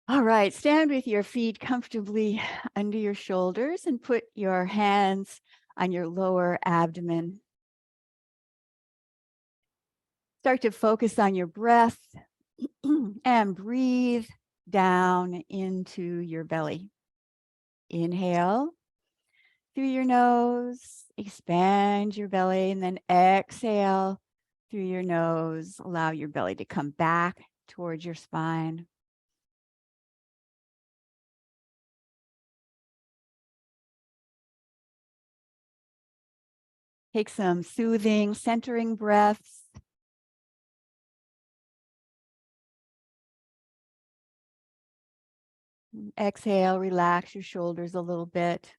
All right, stand with your feet comfortably under your shoulders and put your hands on your lower abdomen. Start to focus on your breath and breathe down into your belly. Inhale through your nose, expand your belly, and then exhale through your nose. Allow your belly to come back towards your spine. Take some soothing, centering breaths. Exhale, relax your shoulders a little bit.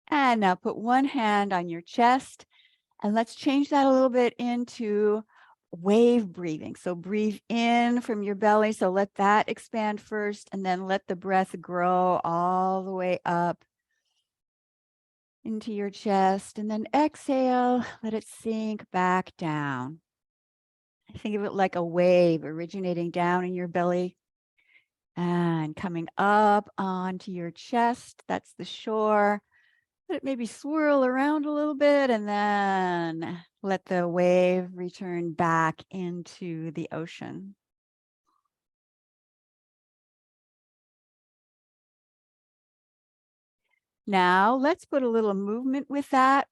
And now put one hand on your chest, and let's change that a little bit into wave breathing. So breathe in from your belly. So let that expand first, and then let the breath grow all the way up into your chest. And then exhale, let it sink back down. Think of it like a wave originating down in your belly and coming up onto your chest. That's the shore. Let it maybe swirl around a little bit, and then let the wave return back into the ocean. Now let's put a little movement with that.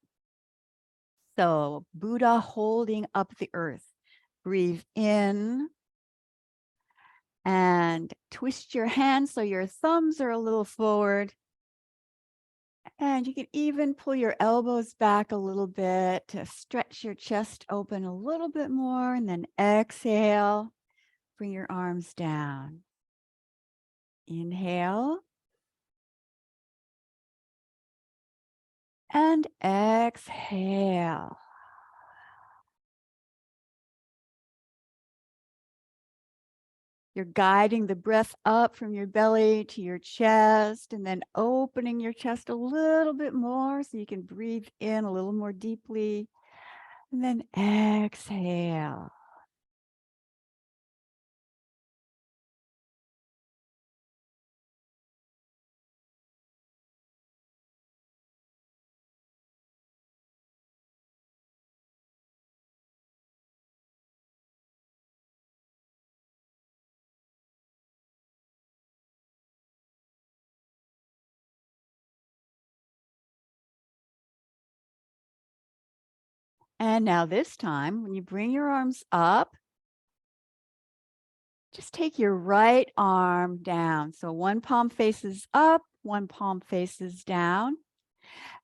So Buddha holding up the earth. Breathe in and twist your hands so your thumbs are a little forward. And you can even pull your elbows back a little bit to stretch your chest open a little bit more, and then exhale, bring your arms down. Inhale and exhale. You're guiding the breath up from your belly to your chest, and then opening your chest a little bit more so you can breathe in a little more deeply, and then exhale. And now this time, when you bring your arms up, just take your right arm down. So one palm faces up, one palm faces down.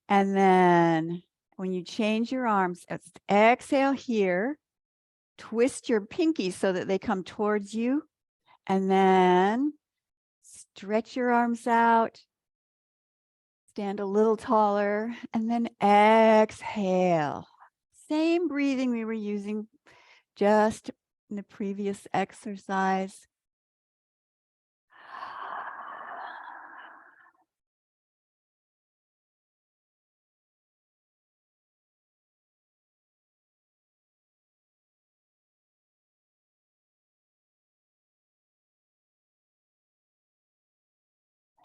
And then when you change your arms, exhale here, twist your pinkies so that they come towards you. And then stretch your arms out, stand a little taller, and then exhale. Same breathing we were using just in the previous exercise.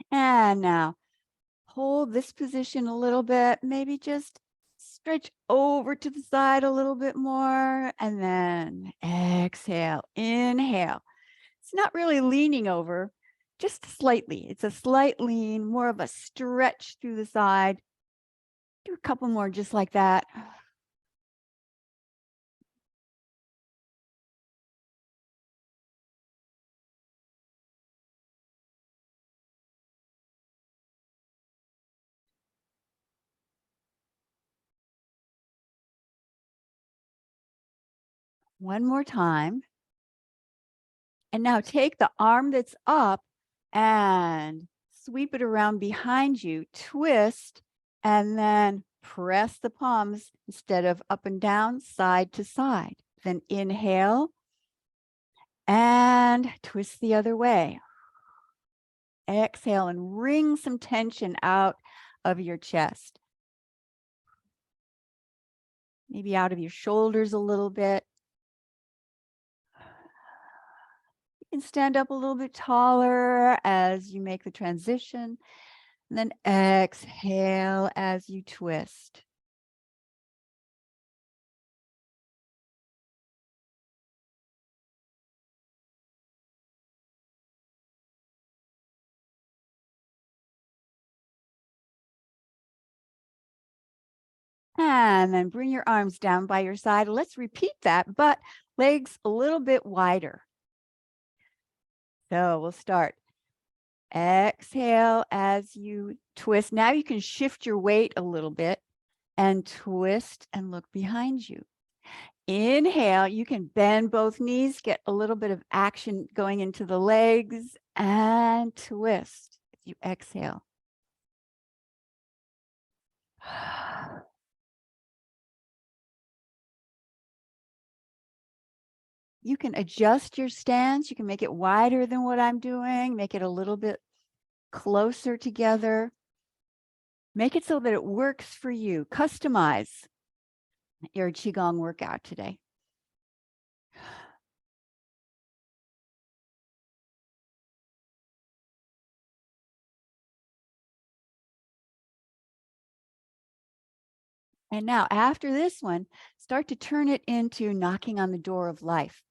And now hold this position a little bit, maybe just stretch over to the side a little bit more, and then exhale, inhale. It's not really leaning over, just slightly. It's a slight lean, more of a stretch through the side. Do a couple more just like that. One more time. And now take the arm that's up and sweep it around behind you, twist, and then press the palms instead of up and down, side to side. Then inhale and twist the other way. Exhale and wring some tension out of your chest. maybe out of your shoulders a little bit. You can stand up a little bit taller as you make the transition, and then exhale as you twist. And then bring your arms down by your side. Let's repeat that, but legs a little bit wider. So we'll start. Exhale as you twist. Now you can shift your weight a little bit and twist and look behind you. Inhale, you can bend both knees, get a little bit of action going into the legs, and twist as you exhale. You can adjust your stance. You can make it wider than what I'm doing, make it a little bit closer together. Make it so that it works for you. Customize your Qigong workout today. And now after this one, start to turn it into knocking on the door of life.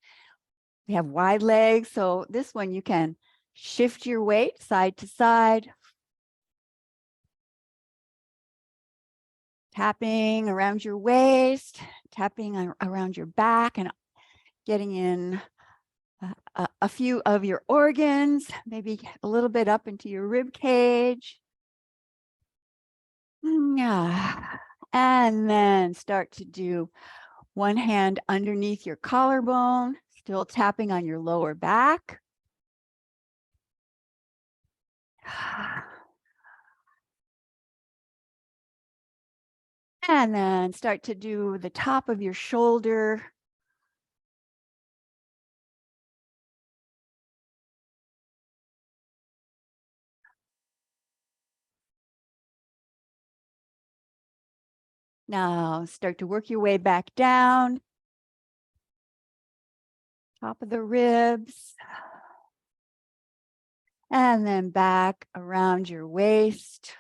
We have wide legs, so this one you can shift your weight side to side, tapping around your waist, tapping around your back, and getting in a few of your organs, maybe a little bit up into your rib cage. And then start to do one hand underneath your collarbone, still tapping on your lower back. And then start to do the top of your shoulder. Now start to work your way back down. Top of the ribs. And then back around your waist.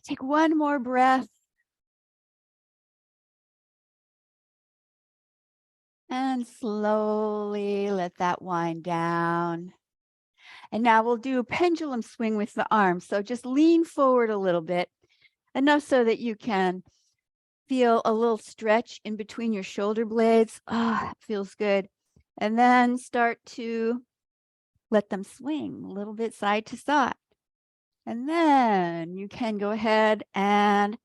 Take one more breath. And slowly let that wind down. And now we'll do a pendulum swing with the arms. So just lean forward a little bit, enough so that you can feel a little stretch in between your shoulder blades. It feels good. And then start to let them swing a little bit side to side. And then you can go ahead and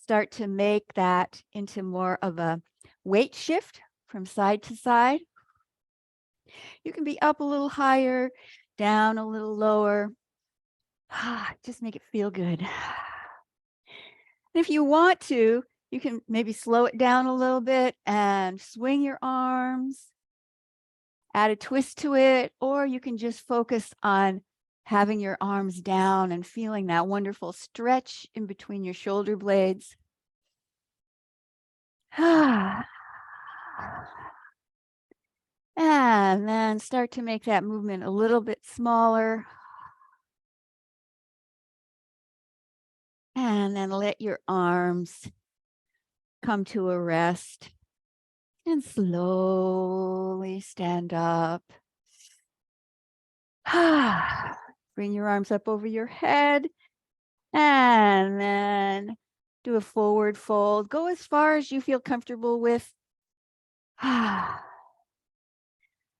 start to make that into more of a weight shift from side to side. You can be up a little higher, down a little lower. Just make it feel good. And if you want to, you can maybe slow it down a little bit and swing your arms, add a twist to it, or you can just focus on having your arms down and feeling that wonderful stretch in between your shoulder blades. And then start to make that movement a little bit smaller. And then let your arms come to a rest and slowly stand up. Bring your arms up over your head and then do a forward fold. Go as far as you feel comfortable with.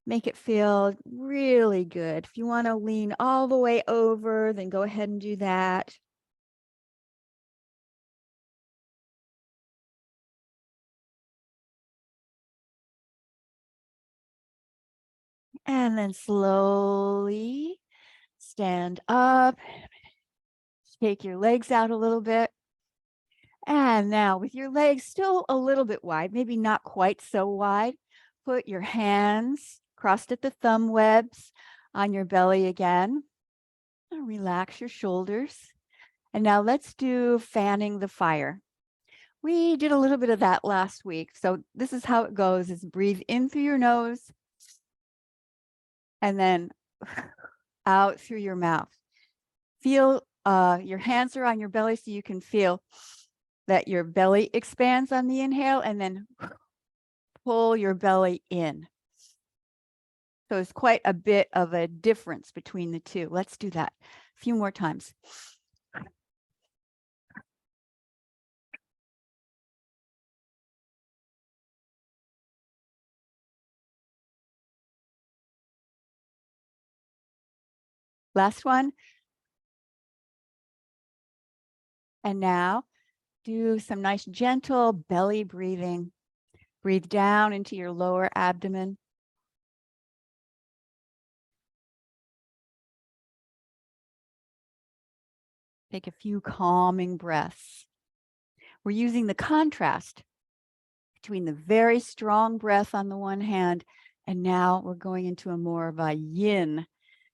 Make it feel really good. If you want to lean all the way over, then go ahead and do that. And then slowly stand up. Take your legs out a little bit. And now with your legs still a little bit wide, maybe not quite so wide, put your hands crossed at the thumb webs on your belly again. Relax your shoulders. And now let's do fanning the fire. We did a little bit of that last week. So this is how it goes, is breathe in through your nose and then out through your mouth. Feel your hands are on your belly so you can feel that your belly expands on the inhale and then pull your belly in. So it's quite a bit of a difference between the two. Let's do that a few more times. Last one. And now do some nice gentle belly breathing. Breathe down into your lower abdomen. Take a few calming breaths. We're using the contrast between the very strong breath on the one hand, and now we're going into a more of a yin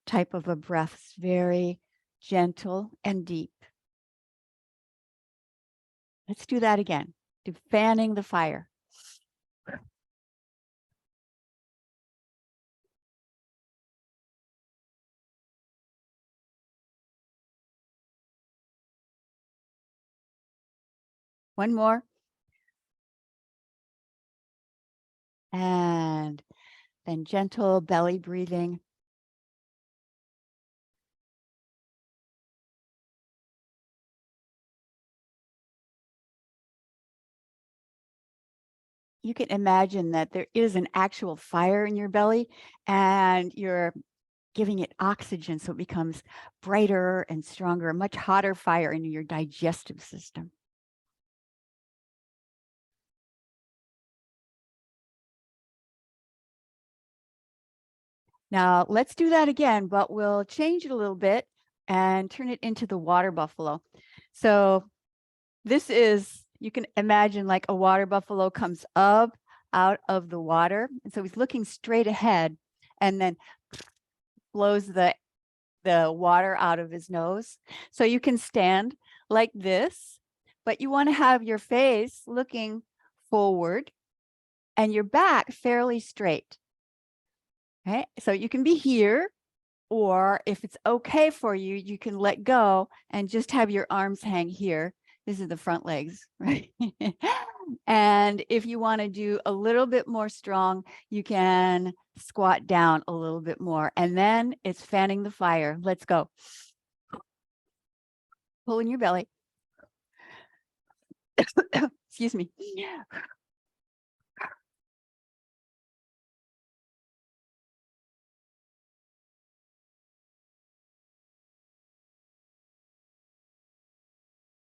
type of a breath. It's very gentle and deep. Let's do that again. Do fanning the fire. One more. And then gentle belly breathing. You can imagine that there is an actual fire in your belly and you're giving it oxygen so it becomes brighter and stronger, a much hotter fire in your digestive system. Now let's do that again, but we'll change it a little bit and turn it into the water buffalo. So this is, you can imagine like a water buffalo comes up out of the water. And so he's looking straight ahead and then blows the water out of his nose. So you can stand like this, but you want to have your face looking forward and your back fairly straight. Okay, so you can be here, or if it's okay for you, you can let go and just have your arms hang here. This is the front legs, right? And if you want to do a little bit more strong, you can squat down a little bit more. And then it's fanning the fire. Let's go. Pull in your belly. Excuse me.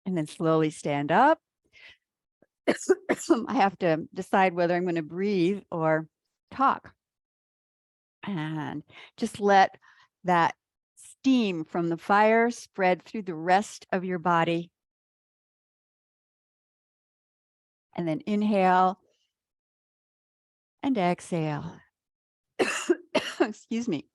And then slowly stand up. I have to decide whether I'm going to breathe or talk. And just let that steam from the fire spread through the rest of your body. And then inhale and exhale. Excuse me.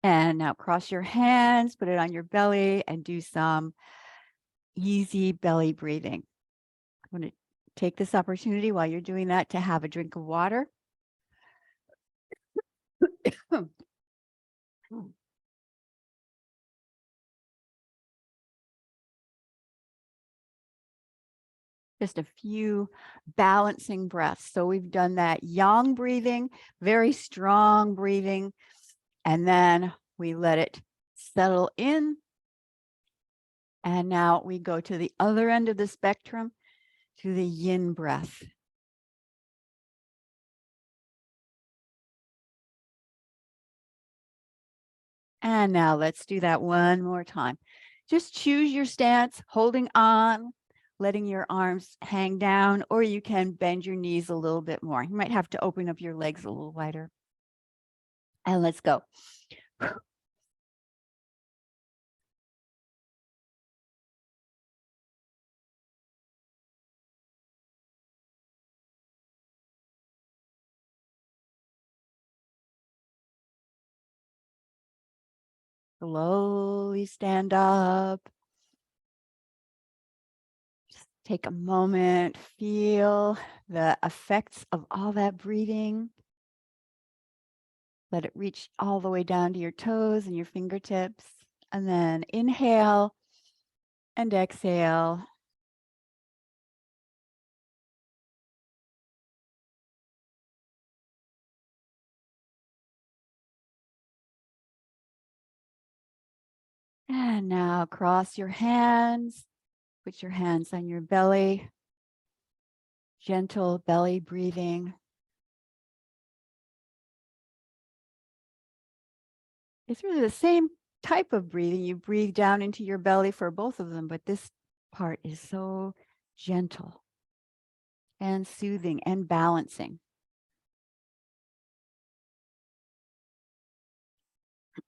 And now cross your hands, put it on your belly, and do some easy belly breathing. I'm going to take this opportunity while you're doing that to have a drink of water. Just a few balancing breaths. So we've done that yang breathing, very strong breathing, and then we let it settle in. And now we go to the other end of the spectrum, to the yin breath. And now let's do that one more time. Just choose your stance, holding on, letting your arms hang down, or you can bend your knees a little bit more. You might have to open up your legs a little wider. And let's go. Slowly stand up. Just take a moment, feel the effects of all that breathing. Let it reach all the way down to your toes and your fingertips. And then inhale and exhale. And now cross your hands. Put your hands on your belly. Gentle belly breathing. It's really the same type of breathing. You breathe down into your belly for both of them, but this part is so gentle and soothing and balancing.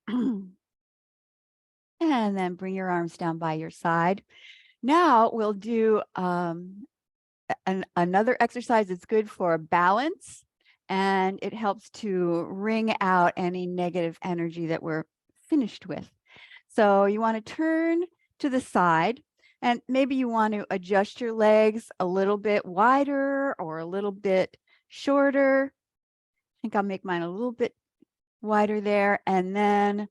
And then bring your arms down by your side. Now we'll do another exercise that's good for balance, and it helps to wring out any negative energy that we're finished with. So you want to turn to the side, and maybe you want to adjust your legs a little bit wider or a little bit shorter. I think I'll make mine a little bit wider there, and then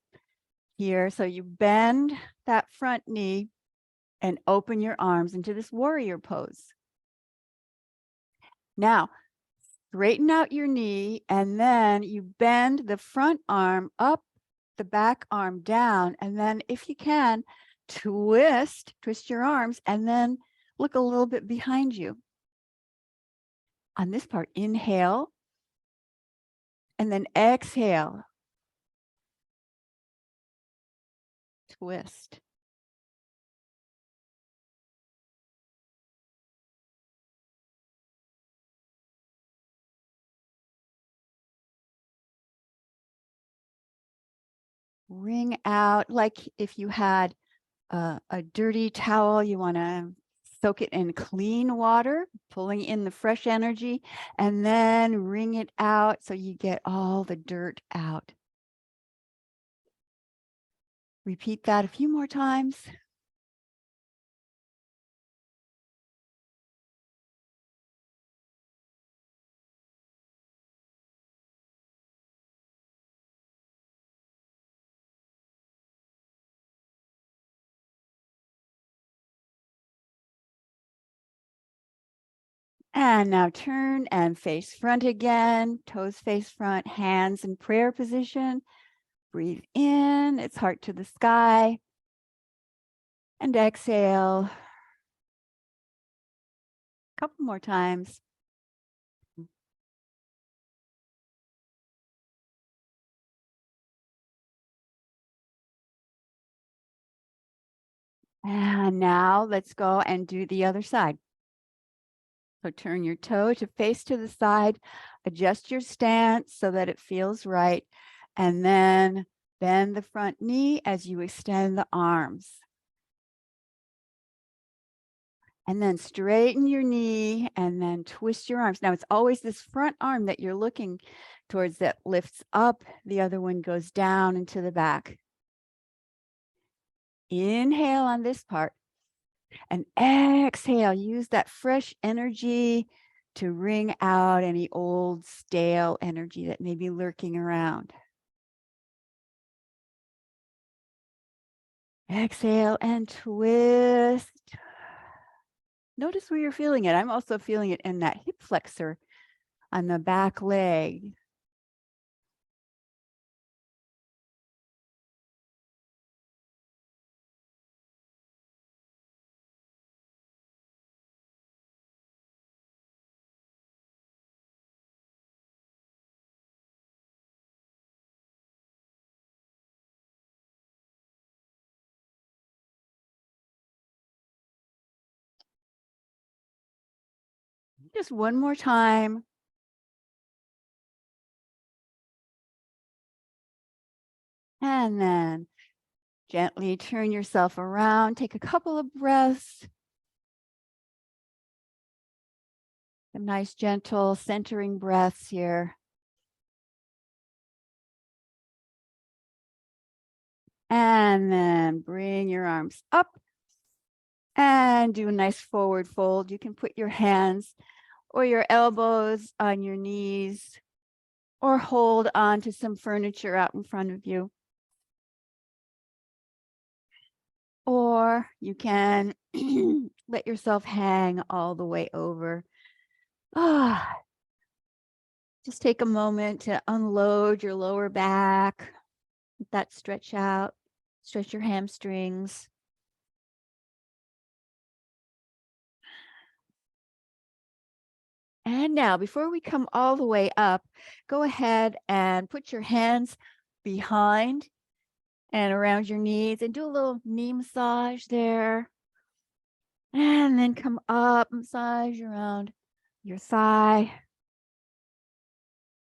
here. So you bend that front knee and open your arms into this warrior pose. Now, straighten out your knee, and then you bend the front arm up, the back arm down, and then if you can, twist your arms, and then look a little bit behind you. On this part, inhale, and then exhale. Twist. Wring out, like if you had a dirty towel, you want to soak it in clean water, pulling in the fresh energy, and then wring it out so you get all the dirt out. Repeat that a few more times. And now turn and face front again, toes face front, hands in prayer position. Breathe in, it's heart to the sky. And exhale. A couple more times. And now let's go and do the other side. So turn your toe to face to the side, adjust your stance so that it feels right, and then bend the front knee as you extend the arms. And then straighten your knee and then twist your arms. Now it's always this front arm that you're looking towards that lifts up, the other one goes down into the back. Inhale on this part. And exhale, use that fresh energy to wring out any old stale energy that may be lurking around. Exhale and twist. Notice where you're feeling it. I'm also feeling it in that hip flexor on the back leg. Just one more time. And then gently turn yourself around. Take a couple of breaths. Some nice, gentle, centering breaths here. And then bring your arms up and do a nice forward fold. You can put your hands or your elbows on your knees or hold on to some furniture out in front of you. Or you can let yourself hang all the way over. Just take a moment to unload your lower back. Let that stretch out. Stretch your hamstrings. And now, before we come all the way up, go ahead and put your hands behind and around your knees and do a little knee massage there. And then come up, massage around your thigh,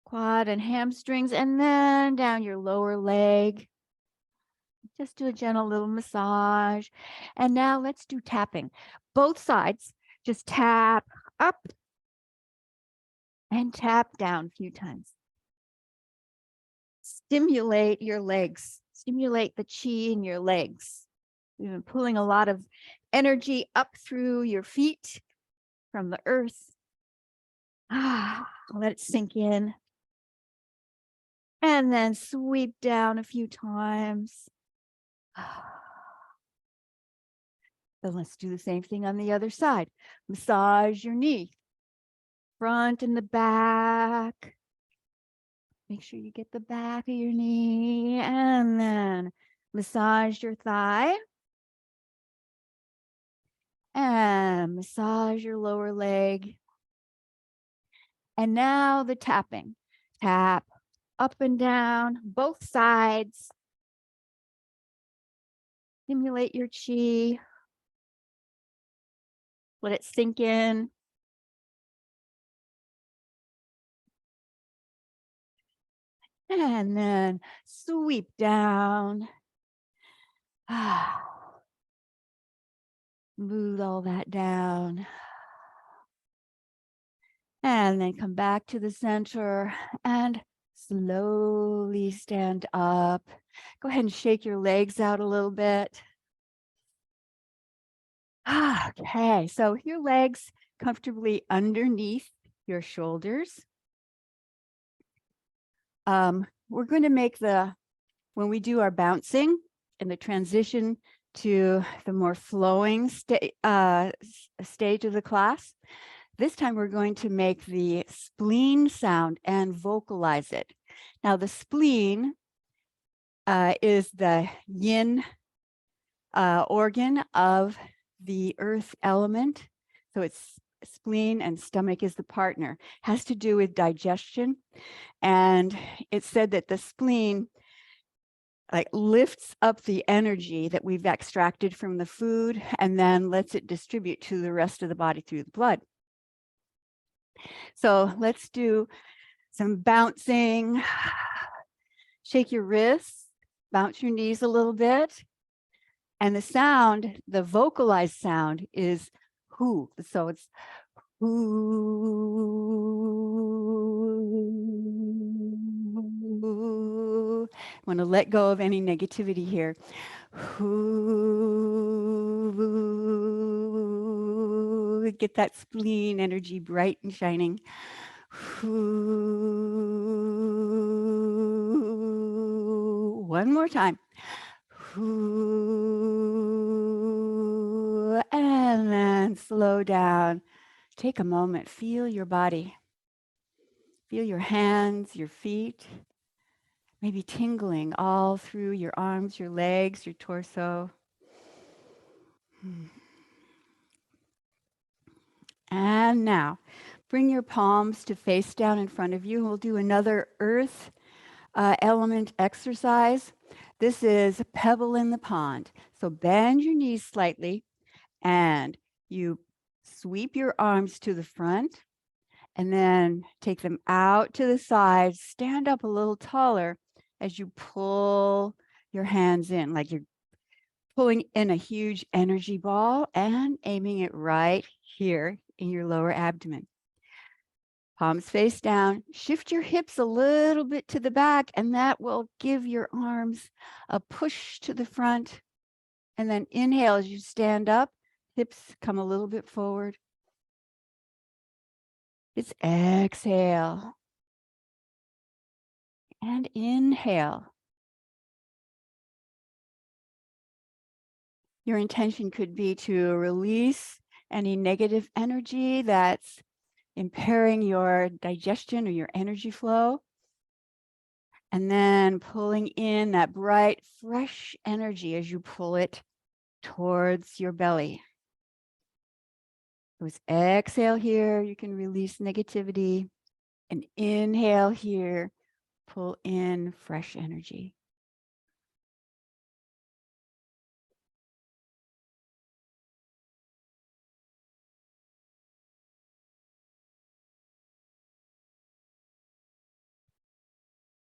quad and hamstrings, and then down your lower leg. Just do a gentle little massage. And now let's do tapping. Both sides, just tap up and tap down a few times. Stimulate your legs. Stimulate the chi in your legs. We've been pulling a lot of energy up through your feet from the earth. Let it sink in. And then sweep down a few times. Then let's do the same thing on the other side. Massage your knee, front and the back. Make sure you get the back of your knee, and then massage your thigh. And massage your lower leg. And now the tapping. Tap up and down, both sides. Stimulate your chi. Let it sink in. And then sweep down. Move all that down. And then come back to the center and slowly stand up. Go ahead and shake your legs out a little bit. Okay, so your legs comfortably underneath your shoulders. We're going to make when we do our bouncing and the transition to the more flowing stage of the class, this time we're going to make the spleen sound and vocalize it. Now the spleen is the yin organ of the earth element. So it's spleen and stomach is the partner. Has to do with digestion. And it's said that the spleen lifts up the energy that we've extracted from the food and then lets it distribute to the rest of the body through the blood. So let's do some bouncing. Shake your wrists, bounce your knees a little bit. And the sound, the vocalized sound is who. So it's who. Want to let go of any negativity here. Who. Get that spleen energy bright and shining. Who. One more time. And then slow down. Take a moment. Feel your body. Feel your hands, your feet, maybe tingling all through your arms, your legs, your torso. And now, bring your palms to face down in front of you. We'll do another earth element exercise. This is Pebble in the pond. So bend your knees slightly and you sweep your arms to the front and then take them out to the sides. Stand up a little taller as you pull your hands in, like you're pulling in a huge energy ball and aiming it right here in your lower abdomen. Palms face down. Shift your hips a little bit to the back, and that will give your arms a push to the front. And then inhale as you stand up. Hips come a little bit forward. Just exhale. And inhale. Your intention could be to release any negative energy that's impairing your digestion or your energy flow. And then pulling in that bright, fresh energy as you pull it towards your belly. So exhale here, you can release negativity. And inhale here, pull in fresh energy.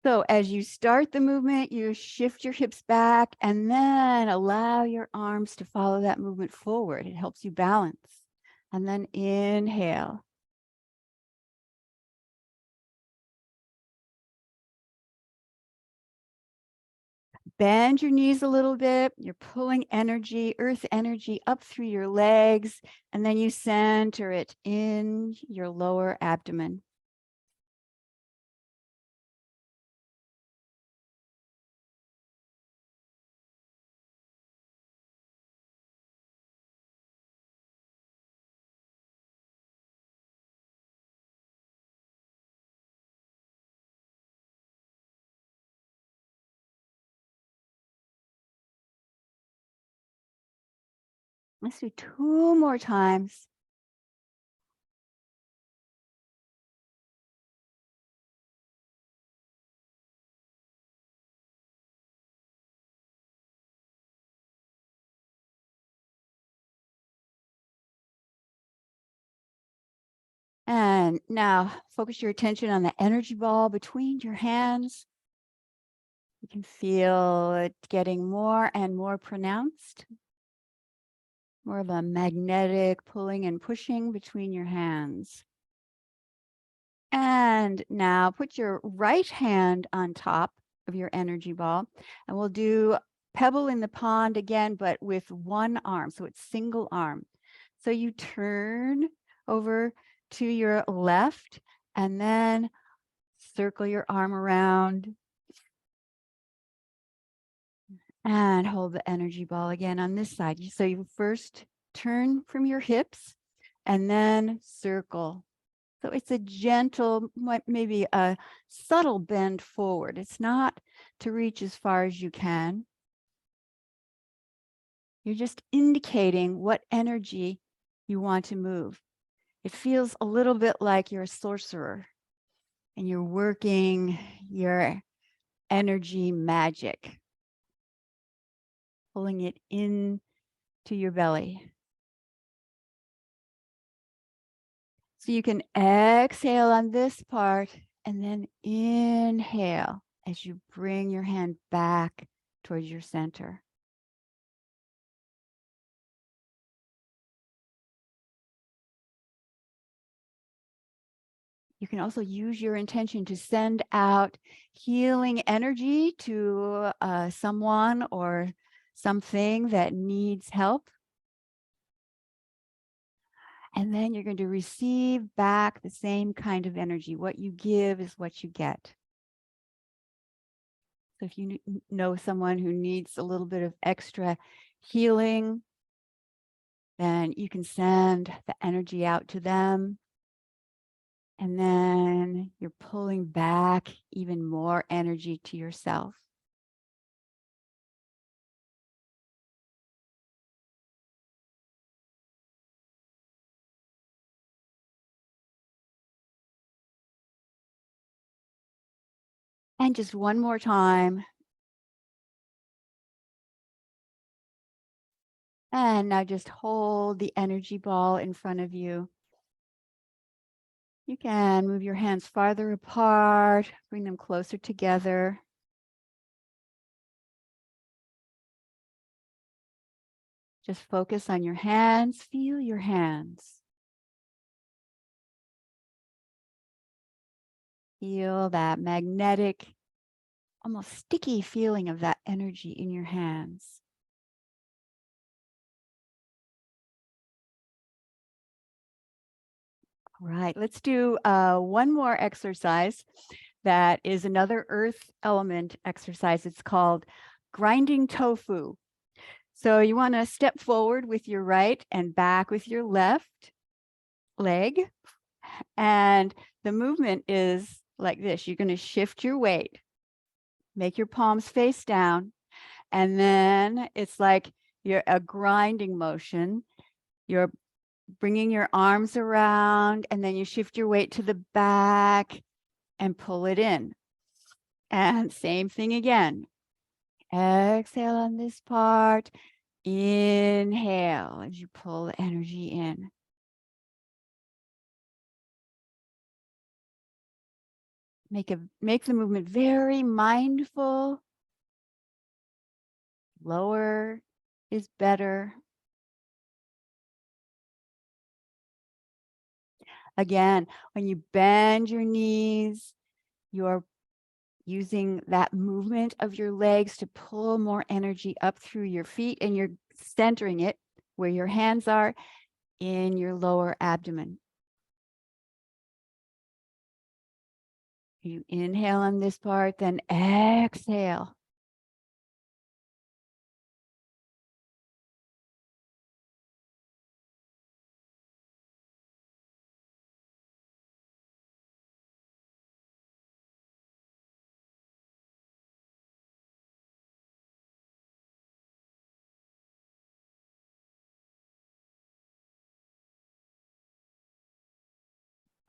So as you start the movement, you shift your hips back and then allow your arms to follow that movement forward. It helps you balance. And then inhale. Bend your knees a little bit. You're pulling energy, earth energy up through your legs, and then you center it in your lower abdomen. Let's do 2 more times. And now focus your attention on the energy ball between your hands. You can feel it getting more and more pronounced. More of a magnetic pulling and pushing between your hands. And now put your right hand on top of your energy ball, and we'll do Pebble in the pond again, but with one arm. So it's single arm. So you turn over to your left and then circle your arm around and hold the energy ball again on this side. So you first turn from your hips and then circle. So it's a gentle, maybe a subtle bend forward. It's not to reach as far as you can. You're just indicating what energy you want to move. It feels a little bit like you're a sorcerer and you're working your energy magic, pulling it in to your belly. So you can exhale on this part and then inhale as you bring your hand back towards your center. You can also use your intention to send out healing energy to someone or something that needs help. And then you're going to receive back the same kind of energy. What you give is what you get. So if you know someone who needs a little bit of extra healing, then you can send the energy out to them. And then you're pulling back even more energy to yourself. And just one more time. And now just hold the energy ball in front of you. You can move your hands farther apart, bring them closer together. Just focus on your hands, feel your hands. Feel that magnetic, almost sticky feeling of that energy in your hands. All right, let's do one more exercise that is another earth element exercise. It's called grinding tofu. So you want to step forward with your right and back with your left leg. And the movement is like this. You're going to shift your weight, make your palms face down, and then it's like you're a grinding motion. You're bringing your arms around, and then you shift your weight to the back and pull it in. And same thing again. Exhale on this part. Inhale as you pull the energy in. Make the movement very mindful. Lower is better. Again, when you bend your knees, you're using that movement of your legs to pull more energy up through your feet, and you're centering it where your hands are in your lower abdomen. You inhale on this part, then exhale.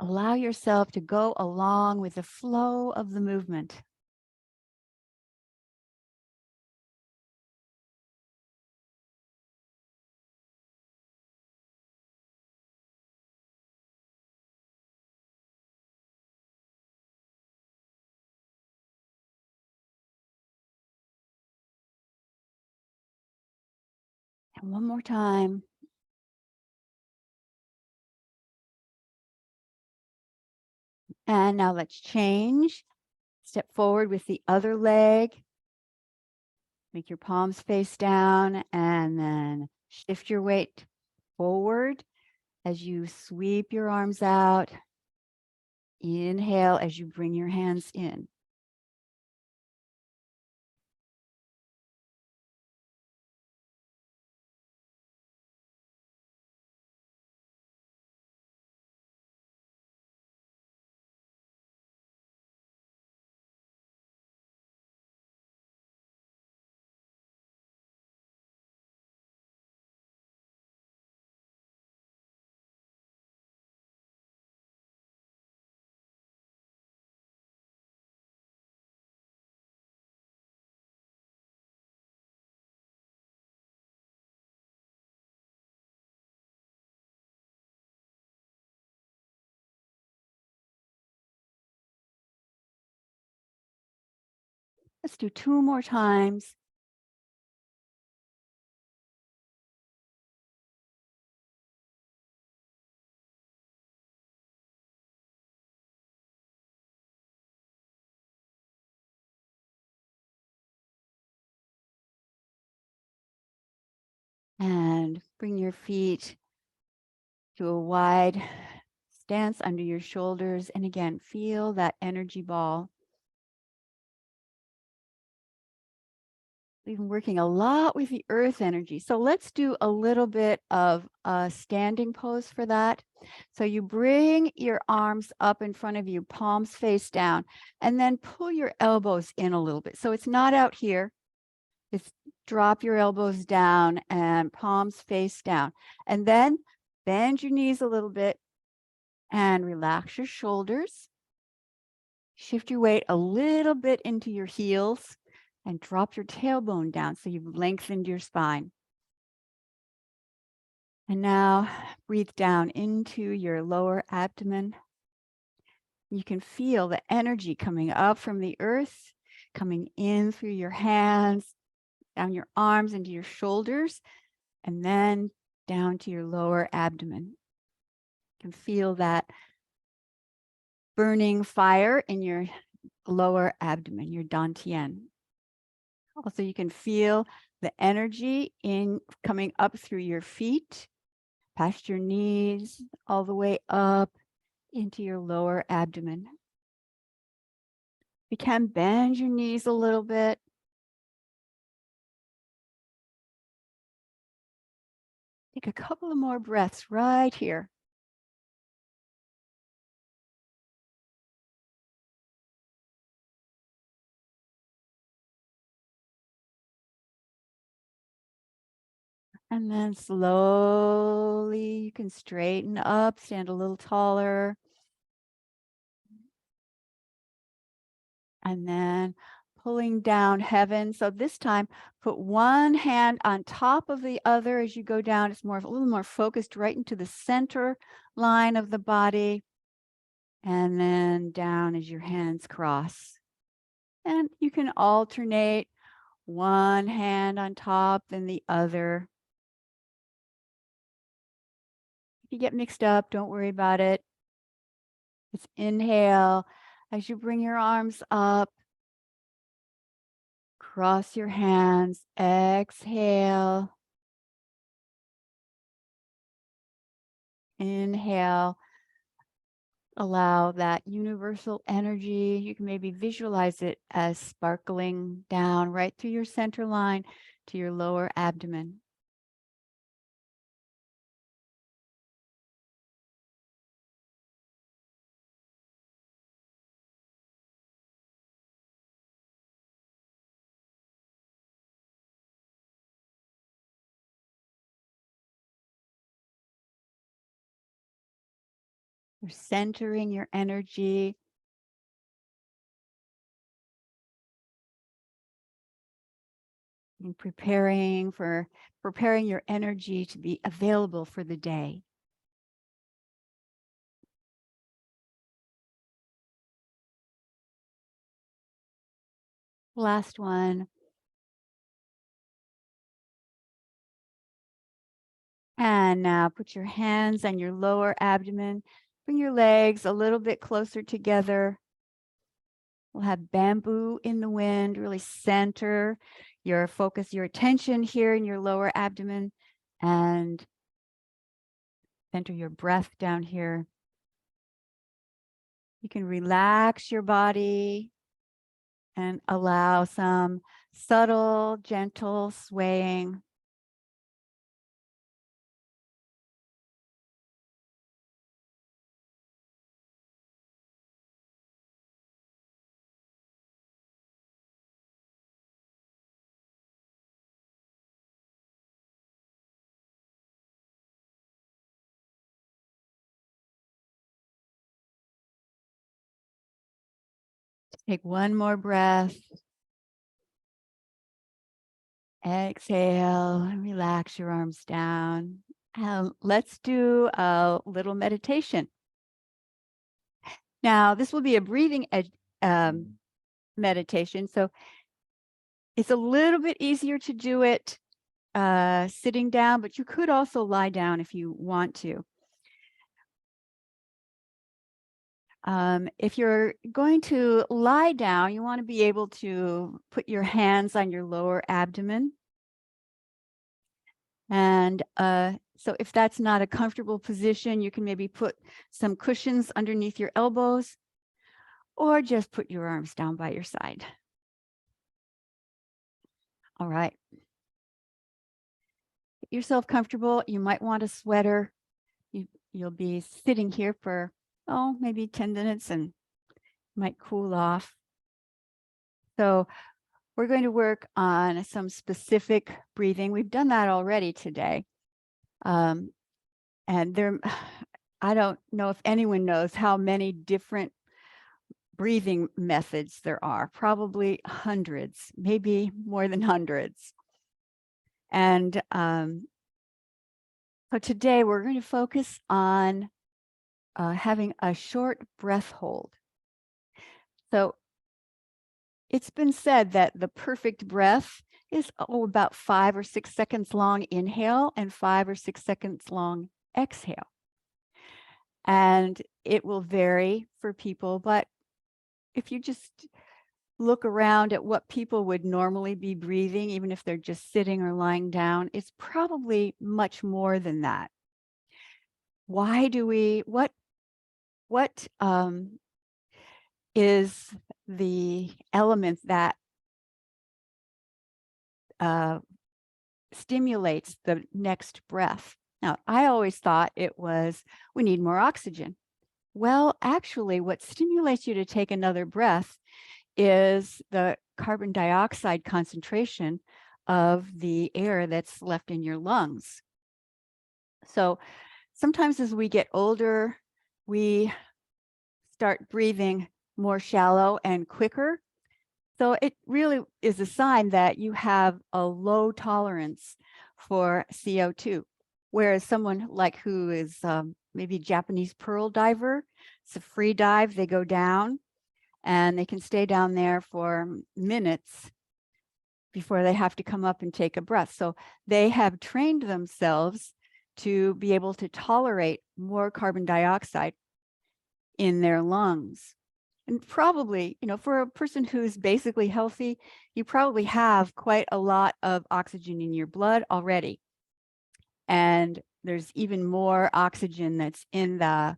Allow yourself to go along with the flow of the movement. And one more time. And now let's change. Step forward with the other leg. Make your palms face down and then shift your weight forward as you sweep your arms out. Inhale as you bring your hands in. Let's do 2 more times. And bring your feet to a wide stance under your shoulders. And again, feel that energy ball. We've been working a lot with the earth energy. So let's do a little bit of a standing pose for that. So you bring your arms up in front of you, palms face down, and then pull your elbows in a little bit. So it's not out here. It's drop your elbows down and palms face down. And then bend your knees a little bit and relax your shoulders. Shift your weight a little bit into your heels and drop your tailbone down so you've lengthened your spine. And now breathe down into your lower abdomen. You can feel the energy coming up from the earth, coming in through your hands, down your arms into your shoulders, and then down to your lower abdomen. You can feel that burning fire in your lower abdomen, your dantian. Also, you can feel the energy in coming up through your feet, past your knees, all the way up into your lower abdomen. You can bend your knees a little bit. Take a couple of more breaths right here. And then slowly you can straighten up, stand a little taller. And then pulling down heaven. So this time, put one hand on top of the other as you go down. It's a little more focused right into the center line of the body. And then down as your hands cross. And you can alternate one hand on top, then the other. If you get mixed up, don't worry about it. Just inhale as you bring your arms up. Cross your hands. Exhale. Inhale. Allow that universal energy. You can maybe visualize it as sparkling down right through your center line to your lower abdomen. You're centering your energy. And preparing your energy to be available for the day. Last one. And now put your hands on your lower abdomen. Bring your legs a little bit closer together. We'll have bamboo in the wind. Really center your focus, your attention here in your lower abdomen, and center your breath down here. You can relax your body and allow some subtle, gentle swaying. Take one more breath. Exhale and relax your arms down. Let's do a little meditation. Now, this will be a breathing meditation. So it's a little bit easier to do it sitting down, but you could also lie down if you want to. If you're going to lie down, you want to be able to put your hands on your lower abdomen. And so if that's not a comfortable position, you can maybe put some cushions underneath your elbows or just put your arms down by your side. All right. Get yourself comfortable. You might want a sweater. You'll be sitting here for, maybe 10 minutes and might cool off. So we're going to work on some specific breathing. We've done that already today. And I don't know if anyone knows how many different breathing methods there are, probably hundreds, maybe more than hundreds. And so today we're going to focus on having a short breath hold. So it's been said that the perfect breath is about 5 or 6 seconds long inhale and 5 or 6 seconds long exhale. And it will vary for people, but if you just look around at what people would normally be breathing, even if they're just sitting or lying down, it's probably much more than that. Why do we, what is the element that stimulates the next breath? Now, I always thought it was we need more oxygen. Well, actually, what stimulates you to take another breath is the carbon dioxide concentration of the air that's left in your lungs. So sometimes as we get older, we start breathing more shallow and quicker. So it really is a sign that you have a low tolerance for CO2. Whereas someone like who is maybe a Japanese pearl diver, it's a free dive, they go down and they can stay down there for minutes before they have to come up and take a breath. So they have trained themselves to be able to tolerate more carbon dioxide in their lungs. And probably, for a person who's basically healthy, you probably have quite a lot of oxygen in your blood already. And there's even more oxygen that's in the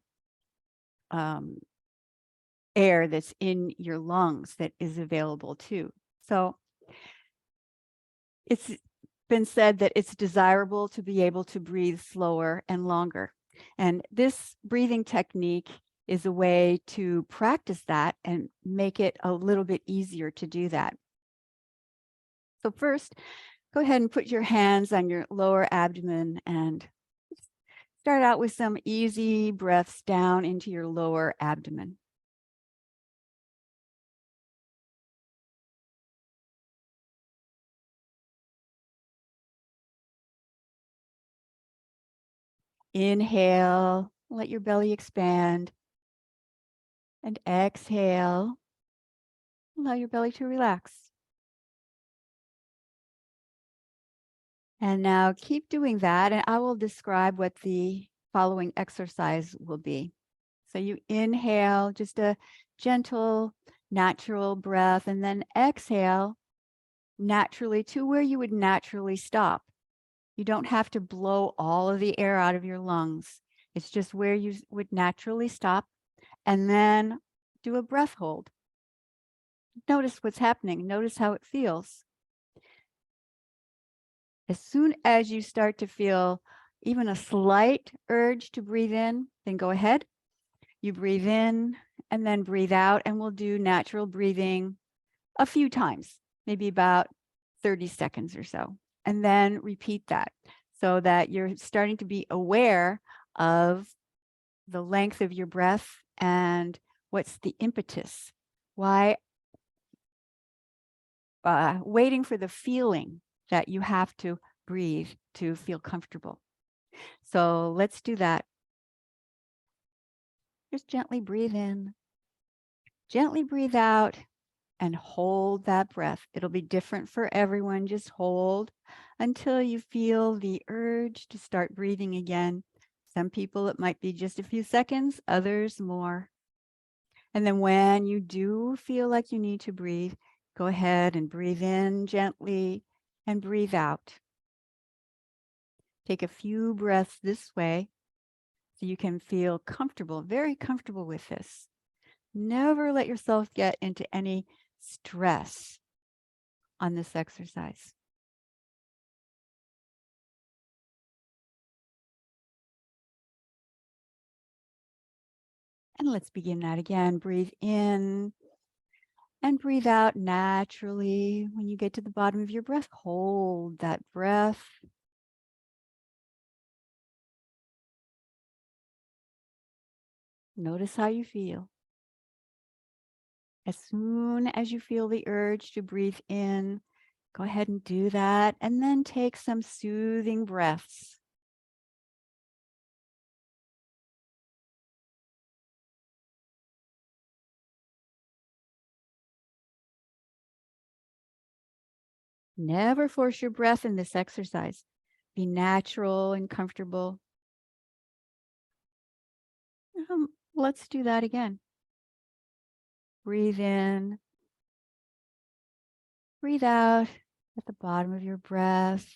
air that's in your lungs that is available too. So it's been said that it's desirable to be able to breathe slower and longer. And this breathing technique is a way to practice that and make it a little bit easier to do that. So first, go ahead and put your hands on your lower abdomen and start out with some easy breaths down into your lower abdomen. Inhale, let your belly expand. And exhale, allow your belly to relax. And now keep doing that, and I will describe what the following exercise will be. So you inhale, just a gentle, natural breath, and then exhale naturally to where you would naturally stop. You don't have to blow all of the air out of your lungs. It's just where you would naturally stop, and then do a breath hold. Notice what's happening. Notice how it feels. As soon as you start to feel even a slight urge to breathe in, then go ahead. You breathe in and then breathe out, and we'll do natural breathing a few times, maybe about 30 seconds or so, and then repeat that so that you're starting to be aware of the length of your breath and what's the impetus. Why waiting for the feeling that you have to breathe to feel comfortable. So let's do that. Just gently breathe in, gently breathe out, and hold that breath. It'll be different for everyone. Just hold until you feel the urge to start breathing again. Some people, it might be just a few seconds, others more. And then when you do feel like you need to breathe, go ahead and breathe in gently and breathe out. Take a few breaths this way so you can feel comfortable, very comfortable with this. Never let yourself get into any stress on this exercise. And let's begin that again. Breathe in and breathe out naturally. When you get to the bottom of your breath, hold that breath. Notice how you feel. As soon as you feel the urge to breathe in, go ahead and do that, and then take some soothing breaths. Never force your breath in this exercise. Be natural and comfortable. Let's do that again. Breathe in, breathe out at the bottom of your breath.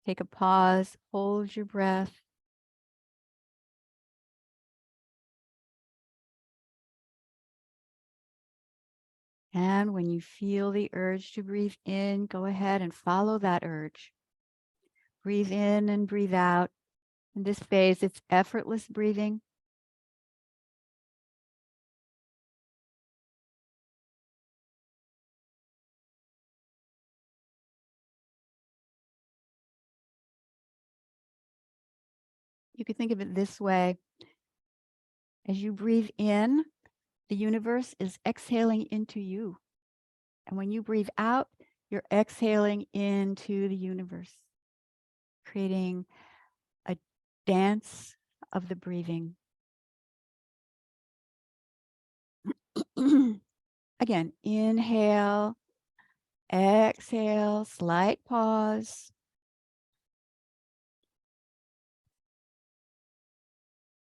Take a pause, hold your breath. And when you feel the urge to breathe in, go ahead and follow that urge. Breathe in and breathe out. In this phase, it's effortless breathing. You could think of it this way. As you breathe in, the universe is exhaling into you. And when you breathe out, you're exhaling into the universe, creating a dance of the breathing. Again, inhale, exhale, slight pause.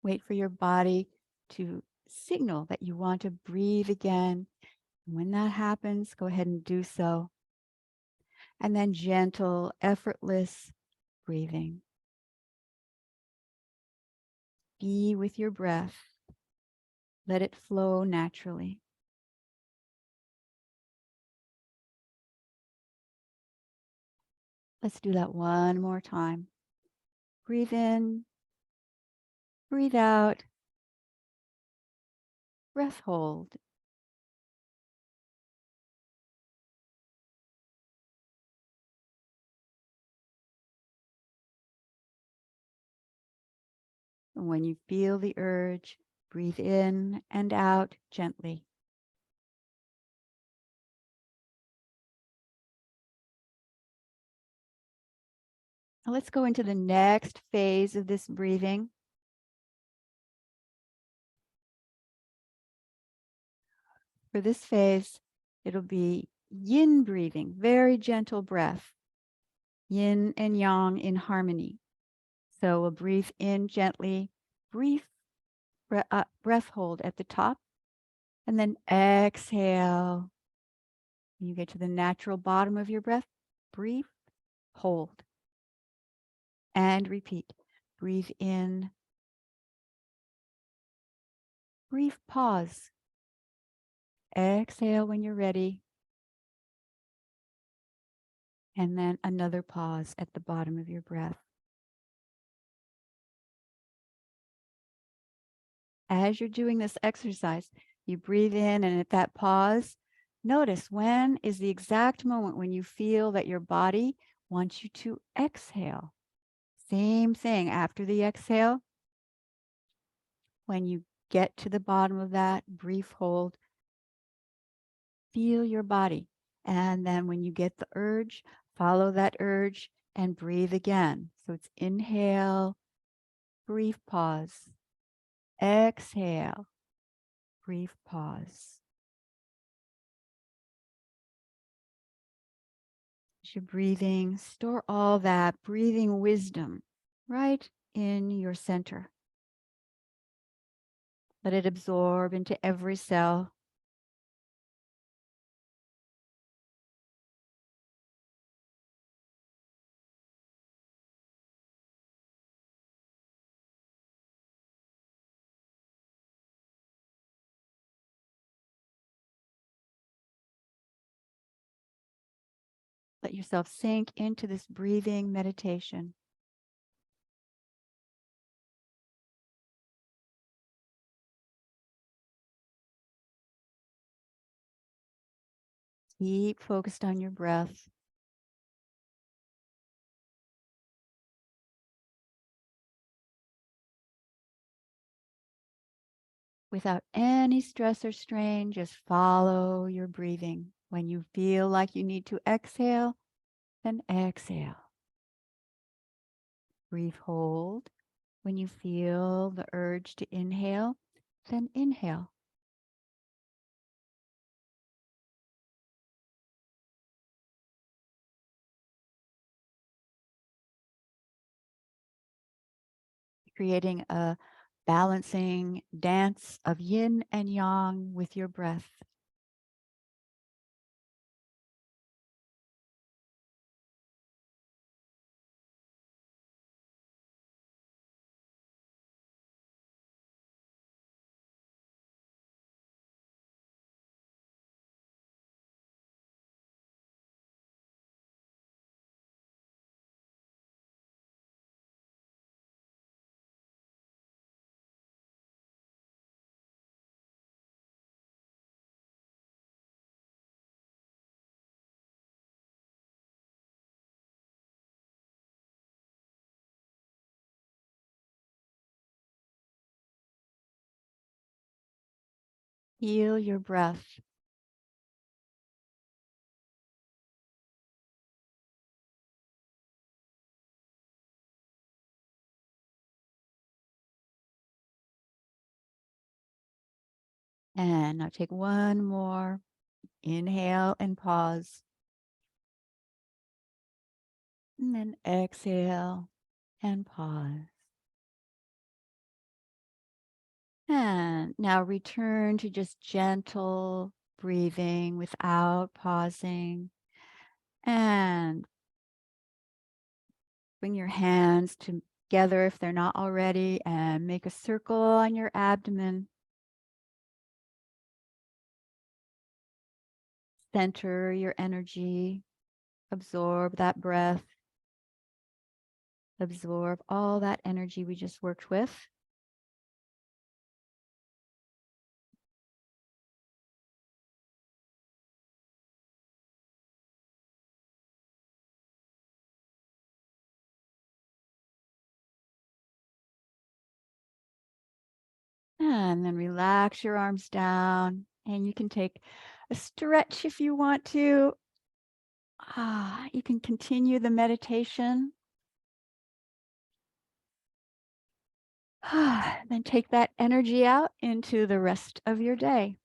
Wait for your body to signal that you want to breathe again. And when that happens, go ahead and do so. And then gentle, effortless breathing. Be with your breath. Let it flow naturally. Let's do that one more time. Breathe in, breathe out, breath hold. And when you feel the urge, breathe in and out gently. Now let's go into the next phase of this breathing. For this phase, it'll be yin breathing, very gentle breath. Yin and yang in harmony. So we'll breathe in gently, brief breath hold at the top, and then exhale. When you get to the natural bottom of your breath, brief, hold, and repeat. Breathe in, brief pause. Exhale when you're ready. And then another pause at the bottom of your breath. As you're doing this exercise, you breathe in, and at that pause, notice when is the exact moment when you feel that your body wants you to exhale. Same thing after the exhale. When you get to the bottom of that brief hold, feel your body. And then when you get the urge, follow that urge and breathe again. So it's inhale, brief pause, exhale, brief pause. As you're breathing, store all that breathing wisdom right in your center. Let it absorb into every cell. Let yourself sink into this breathing meditation. Keep focused on your breath. Without any stress or strain, just follow your breathing. When you feel like you need to exhale, then exhale. Brief hold. When you feel the urge to inhale, then inhale. Creating a balancing dance of yin and yang with your breath. Feel your breath. And now take one more inhale and pause. And then exhale and pause. And now return to just gentle breathing without pausing. And bring your hands together if they're not already, and make a circle on your abdomen. Center your energy. Absorb that breath. Absorb all that energy we just worked with. And then relax your arms down, and you can take a stretch if you want to. You can continue the meditation. Then take that energy out into the rest of your day.